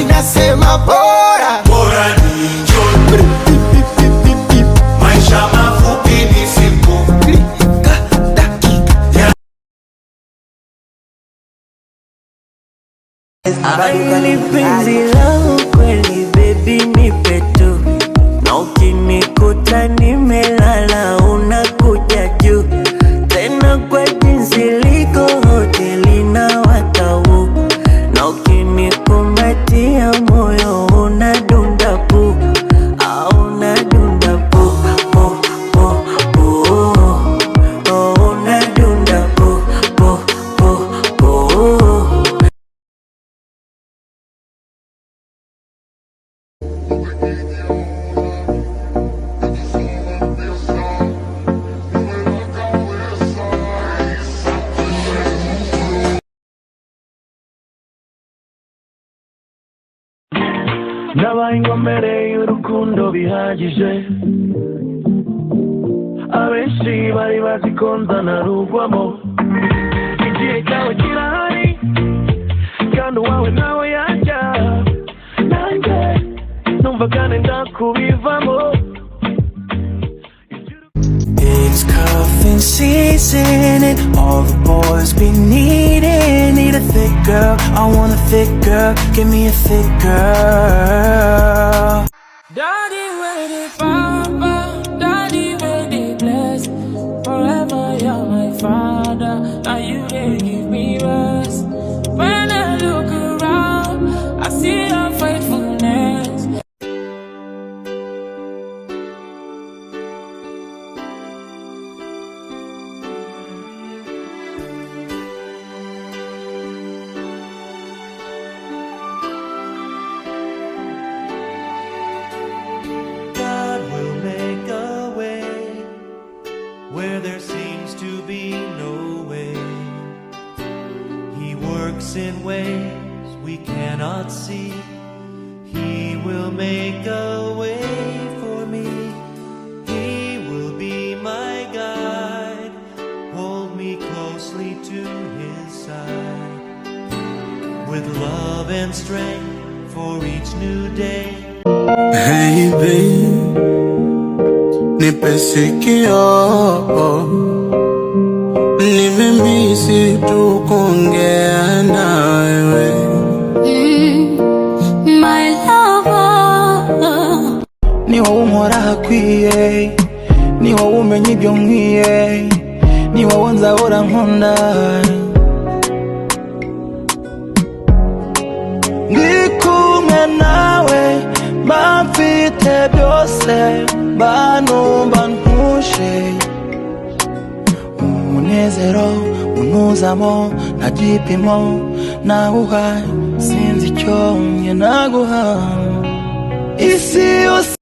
inasema bora ninjoi. Maisha mafupi ni simple. Ni penzi langu kweli baby nipe tu, na ukinikuta nimelala unakuja juu, tena kwa jinsi liko hoteli na watau, na ukinikumbatia moyo unadunda pu, unadunda pu pu pu pu, unadunda pu pu pu pu. Nabaye mbere y'urukundo bihagije, abenshi bari bazikonza narugwamo. Igihe cyawe kirahari kandi uwawe nawe yajya, nanjye numva kandi ndakubivamo. It's cuffing season and all the boys be needing. Need a thick girl, I want a thick girl. Give me a thick girl. Daddy ready, Papa. Daddy ready, bless. Forever you're my father. Now you they give me rest. When I look around, I see your faithfulness. Where there seems to be no way, He works in ways we cannot see. He will make a way for me. He will be my guide, hold me closely to His side, with love and strength for each new day. Hey babe, nipe sikio, nimemisi tu kuongea nawe. My lover, Ni wowe umpora hakwiye, ni wowe umenya ibyo nkwiye, ni wowe nzahora nkunda. Ndi kumwe nawe mba mfite byose, banumva ntuje. Umunezero unuzamo nta gipimo nawuha, sinzi icyo njye naguha. Isi yose